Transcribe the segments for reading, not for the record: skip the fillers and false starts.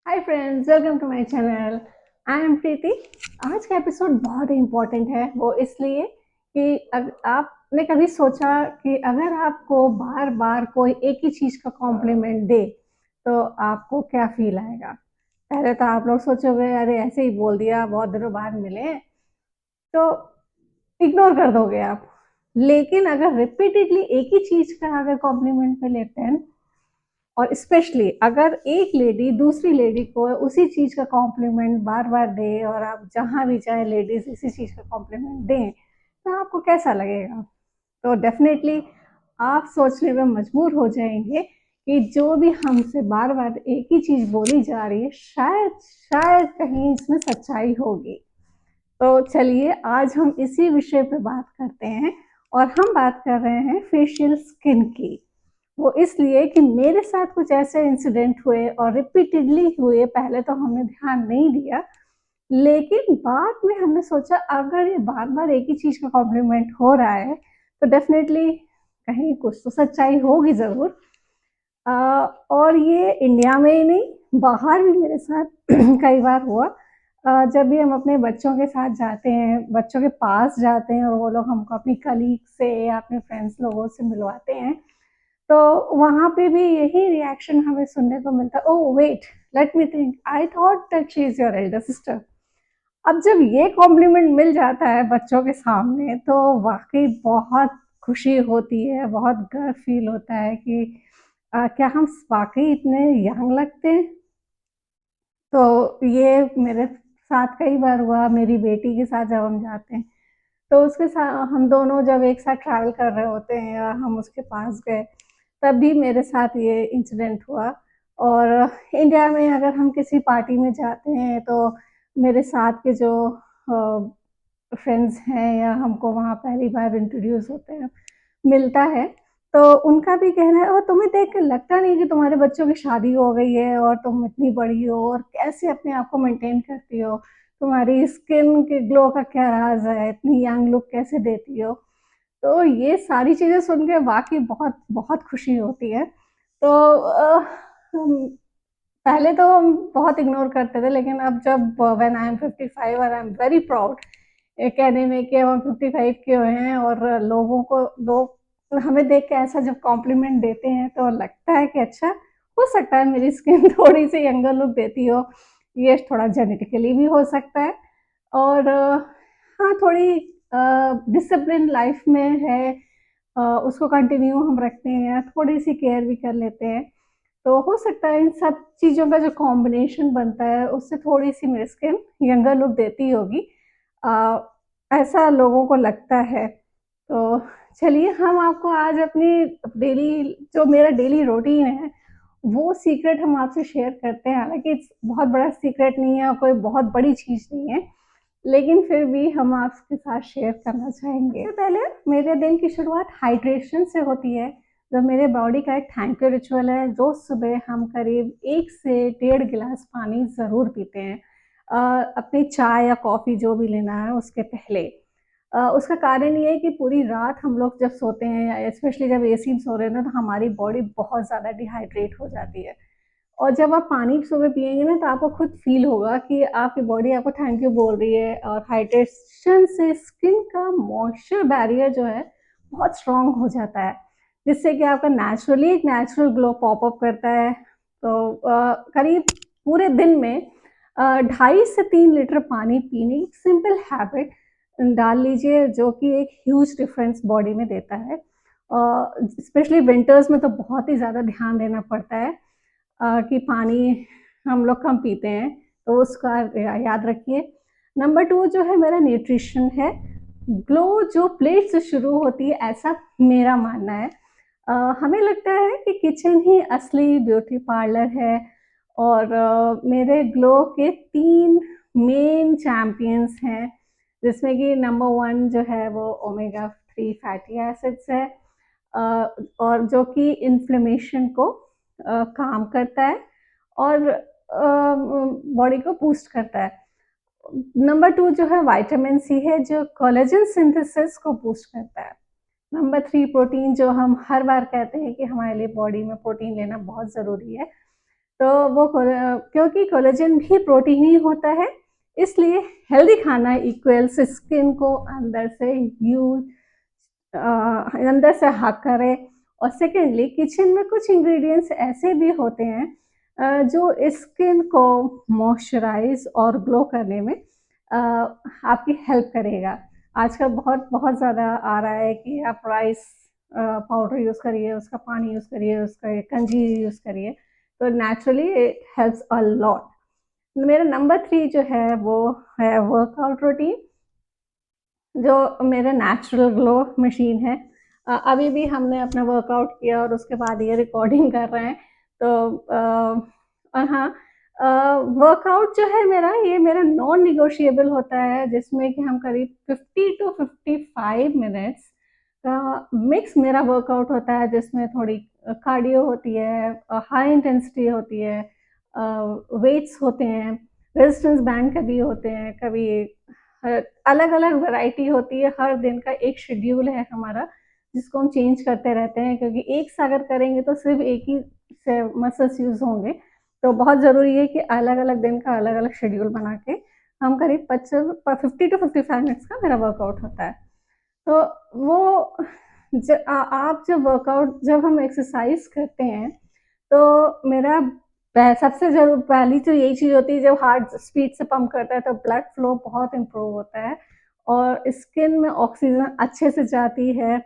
Hi friends, welcome to my channel. I am Preeti. आज का episode बहुत ही इम्पोर्टेंट है, वो इसलिए कि आपने कभी सोचा कि अगर आपको बार बार कोई एक ही चीज़ का कॉम्प्लीमेंट दे तो आपको क्या फील आएगा। पहले तो आप लोग सोचोगे अरे ऐसे ही बोल दिया, बहुत दिनों बाद मिले हैं, तो इग्नोर कर दोगे आप। लेकिन अगर रिपीटेडली एक ही चीज़ का अगर कॉम्प्लीमेंट में लेते हैं, और स्पेशली अगर एक लेडी दूसरी लेडी को उसी चीज़ का कॉम्प्लीमेंट बार बार दे और आप जहाँ भी जाए लेडीज इसी चीज़ का कॉम्प्लीमेंट दें, तो आपको कैसा लगेगा। तो डेफिनेटली आप सोचने में मजबूर हो जाएंगे कि जो भी हमसे बार बार एक ही चीज़ बोली जा रही है, शायद शायद कहीं इसमें सच्चाई होगी। तो चलिए आज हम इसी विषय पे बात करते हैं, और हम बात कर रहे हैं फेशियल स्किन की। वो इसलिए कि मेरे साथ कुछ ऐसे इंसिडेंट हुए और रिपीटेडली हुए। पहले तो हमने ध्यान नहीं दिया, लेकिन बाद में हमने सोचा अगर ये बार बार एक ही चीज़ का कॉम्प्लीमेंट हो रहा है तो डेफिनेटली कहीं कुछ तो सच्चाई होगी ज़रूर। और ये इंडिया में ही नहीं, बाहर भी मेरे साथ कई बार हुआ। जब भी हम अपने बच्चों के साथ जाते हैं, बच्चों के पास जाते हैं और वो लोग हमको अपनी कलीग से या अपने फ्रेंड्स लोगों से मिलवाते हैं, तो वहाँ पे भी यही रिएक्शन हमें सुनने को मिलता है, oh wait, let me think, I thought that she is your elder sister. अब जब ये कॉम्प्लीमेंट मिल जाता है बच्चों के सामने तो वाकई बहुत खुशी होती है, बहुत गर्व फील होता है कि क्या हम वाकई इतने यंग लगते हैं। तो ये मेरे साथ कई बार हुआ, मेरी बेटी के साथ जब हम जाते हैं तो उसके साथ हम दोनों जब एक साथ ट्रैवल कर रहे होते हैं या हम उसके पास गए, तब भी मेरे साथ ये इंसिडेंट हुआ। और इंडिया में अगर हम किसी पार्टी में जाते हैं तो मेरे साथ के जो फ्रेंड्स हैं या हमको वहाँ पहली बार इंट्रोड्यूस होते हैं, मिलता है, तो उनका भी कहना है और तुम्हें देख कर लगता नहीं कि तुम्हारे बच्चों की शादी हो गई है और तुम इतनी बड़ी हो और कैसे अपने आप को मेंटेन करती हो, तुम्हारी स्किन के ग्लो का क्या राज है, इतनी यंग लुक कैसे देती हो। तो ये सारी चीज़ें सुन के वाक़ई बहुत बहुत खुशी होती है। तो पहले तो हम बहुत इग्नोर करते थे, लेकिन अब जब व्हेन आई एम 55 और आई एम वेरी प्राउड कहने में कि अब हम 55 के हुए हैं और लोग हमें देख के ऐसा जब कॉम्प्लीमेंट देते हैं तो लगता है कि अच्छा, हो सकता है मेरी स्किन थोड़ी सी यंगर लुक देती हो, ये थोड़ा जेनेटिकली भी हो सकता है। और हाँ, थोड़ी डिसिप्लिन लाइफ में है, उसको कंटिन्यू हम रखते हैं, थोड़ी सी केयर भी कर लेते हैं, तो हो सकता है इन सब चीज़ों का जो कॉम्बिनेशन बनता है उससे थोड़ी सी मेरी स्किन यंगर लुक देती होगी, अ, ऐसा लोगों को लगता है। तो चलिए हम आपको आज अपनी डेली जो मेरा डेली रूटीन है वो सीक्रेट हम आपसे शेयर करते हैं। हालांकि बहुत बड़ा सीक्रेट नहीं है और कोई बहुत बड़ी चीज़ नहीं है, लेकिन फिर भी हम आपके साथ शेयर करना चाहेंगे। सबसे पहले मेरे दिन की शुरुआत हाइड्रेशन से होती है, जो मेरे बॉडी का एक थैंक यू रिचुअल है। रोज सुबह हम करीब 1 से 1.5 गिलास पानी ज़रूर पीते हैं, अपनी चाय या कॉफ़ी जो भी लेना है उसके पहले। उसका कारण ये है कि पूरी रात हम लोग जब सोते हैं, स्पेशली जब एसी में सो रहे हैं ना, तो हमारी बॉडी बहुत ज़्यादा डिहाइड्रेट हो जाती है। और जब आप पानी सुबह पिएँगे ना तो आपको खुद फ़ील होगा कि आपकी बॉडी आपको थैंक यू बोल रही है, और हाइड्रेशन से स्किन का मॉइस्चर बैरियर जो है बहुत स्ट्रॉन्ग हो जाता है, जिससे कि आपका नेचुरली एक नेचुरल ग्लो पॉप अप करता है। तो करीब पूरे दिन में 2.5 से 3 लीटर पानी पीने की सिंपल हैबिट डाल लीजिए, जो कि एक ह्यूज डिफरेंस बॉडी में देता है। स्पेशली विंटर्स में तो बहुत ही ज़्यादा ध्यान देना पड़ता है कि पानी हम लोग कम पीते हैं, तो उसका याद रखिए। नंबर 2 जो है मेरा न्यूट्रिशन है। ग्लो जो प्लेट से शुरू होती है, ऐसा मेरा मानना है। हमें लगता है कि किचन ही असली ब्यूटी पार्लर है, और मेरे ग्लो के 3 मेन चैंपियंस हैं, जिसमें कि नंबर 1 जो है वो ओमेगा 3 फैटी एसिड्स है, और जो कि इन्फ्लेमेशन को काम करता है और बॉडी को बूस्ट करता है। नंबर 2 जो है विटामिन सी है, जो कोलेजन सिंथेसिस को बूस्ट करता है। नंबर 3 प्रोटीन, जो हम हर बार कहते हैं कि हमारे लिए बॉडी में प्रोटीन लेना बहुत ज़रूरी है। तो वो क्योंकि कोलेजन भी प्रोटीन ही होता है, इसलिए हेल्दी खाना इक्वल्स स्किन को अंदर से हक करे। और सेकेंडली किचन में कुछ इंग्रेडिएंट्स ऐसे भी होते हैं जो स्किन को मॉइस्चराइज और ग्लो करने में आपकी हेल्प करेगा। आजकल बहुत बहुत ज़्यादा आ रहा है कि आप राइस पाउडर यूज़ करिए, उसका पानी यूज़ करिए, उसका कंजी यूज़ करिए, तो naturally it helps a lot. मेरा नंबर 3 जो है वो है वर्कआउट रूटीन, जो मेरा नेचुरल ग्लो मशीन है। अभी भी हमने अपना वर्कआउट किया और उसके बाद ये रिकॉर्डिंग कर रहे हैं। तो और हाँ, वर्कआउट जो है मेरा, ये मेरा नॉन निगोशिएबल होता है, जिसमें कि हम करीब 50 टू 55 मिनट्स का मिक्स मेरा वर्कआउट होता है, जिसमें थोड़ी कार्डियो होती है, हाई इंटेंसिटी होती है, वेट्स होते हैं, रेजिस्टेंस बैंड कभी होते हैं, कभी अलग अलग वैरायटी होती है। हर दिन का एक शेड्यूल है हमारा, जिसको हम चेंज करते रहते हैं, क्योंकि एक से अगर करेंगे तो सिर्फ एक ही से मसल्स यूज होंगे। तो बहुत ज़रूरी है कि अलग अलग दिन का अलग अलग शेड्यूल बना के हम करीब 50 टू 55 मिनट्स का मेरा वर्कआउट होता है। तो वो आप जब हम एक्सरसाइज करते हैं, तो मेरा सबसे जरूर पहली तो यही चीज़ होती है, जब हार्ट स्पीड से पंप करता है तो ब्लड फ्लो बहुत इम्प्रूव होता है और स्किन में ऑक्सीजन अच्छे से जाती है,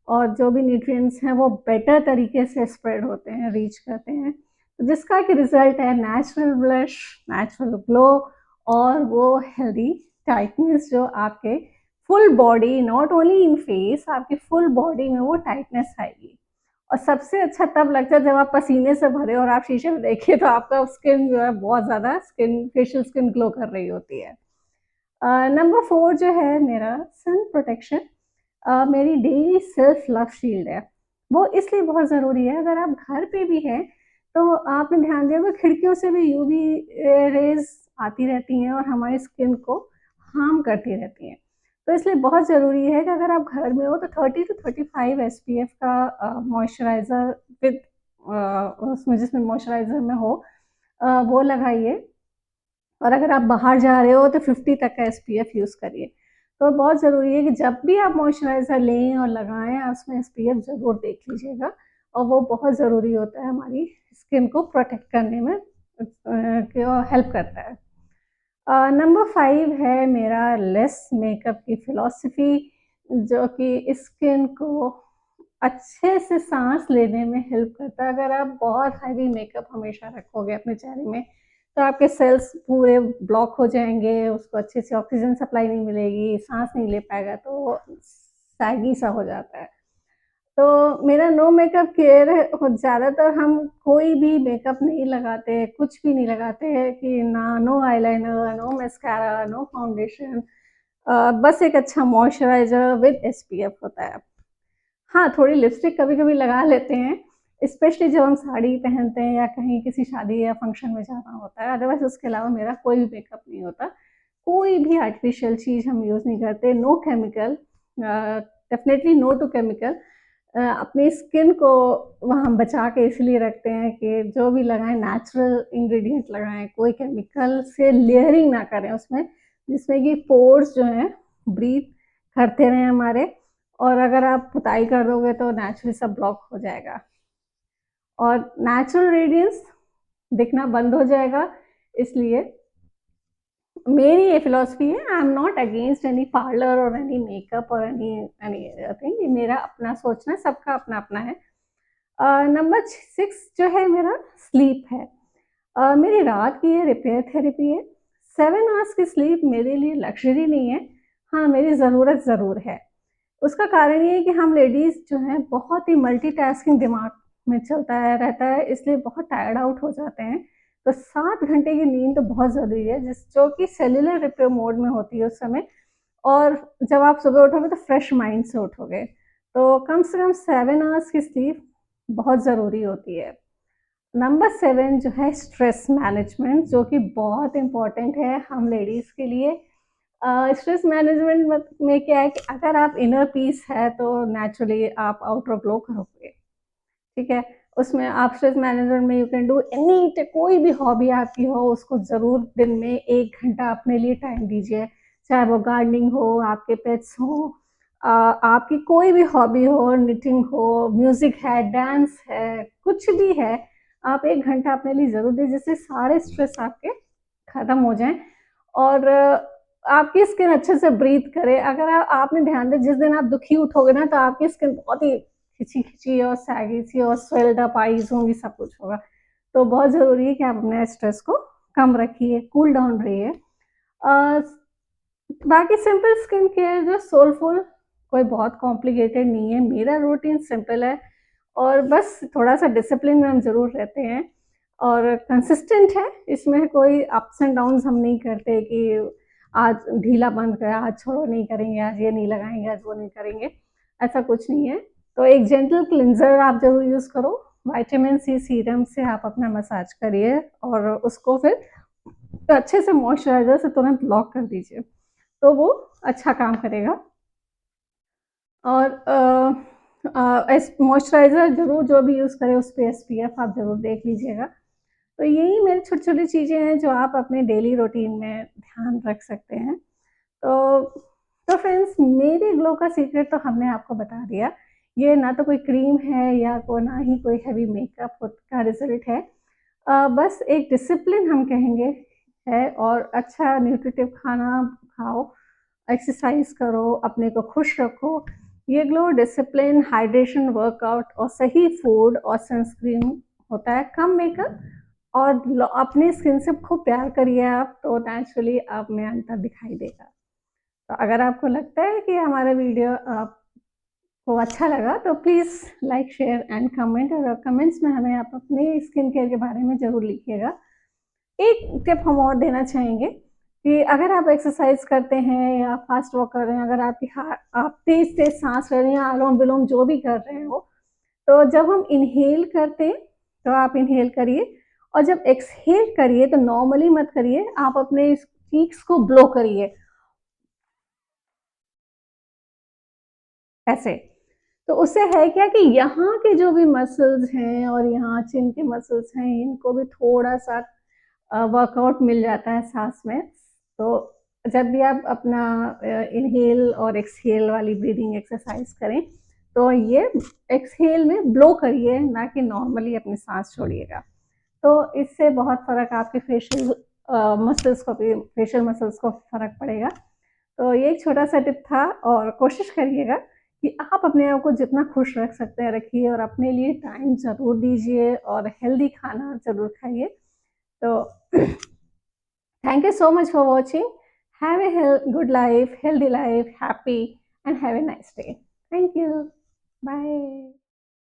और जो भी न्यूट्रिएंट्स हैं वो बेटर तरीके से स्प्रेड होते हैं, रीच करते हैं, तो जिसका कि रिजल्ट है नेचुरल ब्लश, नेचुरल ग्लो, और वो हेल्दी टाइटनेस जो आपके full body, not only in face, आपकी फुल बॉडी में वो टाइटनेस आएगी। और सबसे अच्छा तब लगता है जब आप पसीने से भरे और आप शीशे में देखिए तो आपका स्किन जो है बहुत ज़्यादा फेशियल स्किन ग्लो कर रही होती है। नंबर 4 जो है मेरा सन प्रोटेक्शन, मेरी डेली सेल्फ लव शील्ड है। वो इसलिए बहुत ज़रूरी है, अगर आप घर पे भी हैं तो आपने ध्यान दिया होगा खिड़कियों से भी यूवी रेज आती रहती हैं और हमारी स्किन को हार्म करती रहती हैं। तो इसलिए बहुत ज़रूरी है कि अगर आप घर में हो तो 30 टू 35 एसपीएफ का मॉइस्चराइज़र विद उसमें, जिसमें मॉइस्चराइज़र में हो, वो लगाइए। और अगर आप बाहर जा रहे हो तो 50 तक का एसपीएफ यूज़ करिए। तो बहुत ज़रूरी है कि जब भी आप मॉइस्चराइज़र लें और लगाएँ, आप उसमें एसपीएफ ज़रूर देख लीजिएगा, और वो बहुत ज़रूरी होता है हमारी स्किन को प्रोटेक्ट करने में, हेल्प करता है। नंबर 5 है मेरा लेस मेकअप की फ़िलॉसफ़ी, जो कि स्किन को अच्छे से साँस लेने में हेल्प करता है। अगर आप बहुत हेवी मेकअप हमेशा रखोगे अपने चेहरे में, तो आपके सेल्स पूरे ब्लॉक हो जाएँगे, उसको अच्छे से ऑक्सीजन सप्लाई नहीं मिलेगी, साँस नहीं ले पाएगा, तो सैगी सा हो जाता है। तो मेरा नो मेकअप केयर है, ज़्यादातर हम कोई भी मेकअप नहीं लगाते, कुछ भी नहीं लगाते हैं, कि ना no eyeliner, no mascara, no foundation, बस एक अच्छा मॉइस्चराइज़र विद एसपीएफ होता है। हाँ, थोड़ी लिपस्टिक कभी-कभी लगा लेते हैं, स्पेशली जब हम साड़ी पहनते हैं या कहीं किसी शादी या फंक्शन में जाना होता है, अदरवाइज़ उसके अलावा मेरा कोई भी मेकअप नहीं होता। कोई भी आर्टिफ़िशियल चीज़ हम यूज़ नहीं करते, no chemical, definitely no to chemical. अपनी स्किन को वह हम बचा के इसलिए रखते हैं कि जो भी लगाएँ नेचुरल इंग्रीडिएंट लगाएँ, कोई केमिकल से लेयरिंग ना करें उसमें, जिसमें कि पोर्स जो हैं ब्रीथ करते रहें हमारे, और अगर आप पुताई कर दोगे तो नेचुरली सब ब्लॉक हो जाएगा और नेचुरल रेडियंस दिखना बंद हो जाएगा। इसलिए मेरी ये फिलॉसफी है, I am not against any parlour और एनी मेकअप और एनी एनी थिंग। ये मेरा अपना सोचना है, सबका अपना अपना है। नंबर 6 जो है मेरा स्लीप है। मेरी रात की ये रिपेयर थेरेपी है। 7 आवर्स की स्लीप मेरे लिए लग्जरी नहीं है, हाँ मेरी ज़रूरत ज़रूर है। उसका कारण ये है कि हम लेडीज़ जो हैं बहुत ही मल्टीटास्किंग दिमाग में चलता है रहता है, इसलिए बहुत टायर्ड आउट हो जाते हैं। तो 7 घंटे की नींद तो बहुत ज़रूरी है, जो कि सेल्युलर रिपेयर मोड में होती है उस समय, और जब आप सुबह उठोगे तो फ्रेश माइंड से उठोगे। तो कम से कम 7 आवर्स की स्लीप बहुत ज़रूरी होती है। नंबर 7 जो है स्ट्रेस मैनेजमेंट, जो कि बहुत इम्पोर्टेंट है हम लेडीज़ के लिए। स्ट्रेस मैनेजमेंट में क्या है कि अगर आप इनर पीस है तो नेचुरली आप आउटर ग्लो करोगे, ठीक है? उसमें आप स्ट्रेस मैनेजमेंट में यू कैन डू एनी, कोई भी हॉबी आपकी हो उसको ज़रूर दिन में 1 घंटा अपने लिए टाइम दीजिए। चाहे वो गार्डनिंग हो, आपके पेट्स हों, आपकी कोई भी हॉबी हो, निटिंग हो, म्यूज़िक है, डांस है, कुछ भी है, आप 1 घंटा अपने लिए ज़रूर दें, जिससे सारे स्ट्रेस आपके ख़त्म हो जाएँ और आपकी स्किन अच्छे से ब्रीथ करे। अगर आपने ध्यान दें, जिस दिन आप दुखी उठोगे ना, तो आपकी स्किन बहुत ही खिंची-खिंची और सैगी सी और स्वेल्ड अप आईज़ होंगी, सब कुछ होगा। तो बहुत ज़रूरी है कि आप अपने स्ट्रेस को कम रखिए, कूल डाउन रहिए। अ, बाकी सिंपल स्किन केयर जो सोलफुल, कोई बहुत कॉम्प्लिकेटेड नहीं है। मेरा रूटीन सिंपल है और बस थोड़ा-सा डिसिप्लिन में हम ज़रूर रहते हैं और कंसिस्टेंट है। इसमें कोई अप्स एंड डाउन्स हम नहीं करते कि आज ढीलापन करा, आज छोड़ो नहीं करेंगे, आज ये नहीं लगाएँगे, आज वो नहीं करेंगे, ऐसा कुछ नहीं है। तो एक जेंटल क्लींज़र आप ज़रूर यूज़ करो, विटामिन सी सीरम से आप अपना मसाज करिए और उसको फिर अच्छे से मॉइस्चराइज़र से तुरंत लॉक कर दीजिए, तो वो अच्छा काम करेगा। और एस मॉइस्चराइज़र ज़रूर जो भी यूज़ करें उस पे एसपीएफ आप ज़रूर देख लीजिएगा। तो यही मेरी छोटी-छोटी चीज़ें हैं जो आप अपने डेली रूटीन में ध्यान रख सकते हैं। तो तो फ्रेंड्स, मेरे ग्लो का सीक्रेट तो हमने आपको बता दिया। ये ना तो कोई क्रीम है या ना ही कोई हेवी मेकअप का रिज़ल्ट है। बस एक डिसिप्लिन हम कहेंगे है और अच्छा न्यूट्रिटिव खाना खाओ, एक्सरसाइज़ करो, अपने को खुश रखो। ये ग्लो डिसिप्लिन, हाइड्रेशन, वर्कआउट और सही फूड और सनस्क्रीन होता है, कम मेकअप और अपनी स्किन से खूब प्यार करिए आप, तो नेचुरली आप में अंतर दिखाई देगा। तो अगर आपको लगता है कि हमारा वीडियो आपको अच्छा लगा तो please like, share and comment और कमेंट्स में हमें आप अपने स्किन केयर के बारे में ज़रूर लिखिएगा। एक टिप हम और देना चाहेंगे कि अगर आप एक्सरसाइज करते हैं या फास्ट वॉक कर रहे हैं, अगर आप तेज़-तेज़ साँस ले रहे हैं, अनुलोम-विलोम जो भी कर रहे हो, तो जब हम इन्हेल करते हैं, तो आप इन्हेल करिए और जब एक्सहेल करिए तो नॉर्मली मत करिए, आप अपने चीक्स को ब्लो करिए, ऐसे। तो उससे है क्या कि यहाँ के जो भी मसल्स हैं और यहाँ चिन के मसल्स हैं, इनको भी थोड़ा-सा वर्कआउट मिल जाता है साँस में। तो जब भी आप अपना इन्हेल और एक्सहेल वाली ब्रीदिंग एक्सरसाइज करें, तो ये एक्सहेल में ब्लो करिए, ना कि नॉर्मली अपनी साँस छोड़िएगा। तो इससे बहुत फ़र्क आपके फेशियल मसल्स को फ़र्क पड़ेगा। तो ये एक छोटा-सा टिप था और कोशिश करिएगा कि आप अपने आप को जितना खुश रख सकते हैं रखिए और अपने लिए टाइम ज़रूर दीजिए और हेल्दी खाना ज़रूर खाइए। तो thank you so much for watching. Have a good life, healthy life, happy, and have a nice day. Thank you. Bye.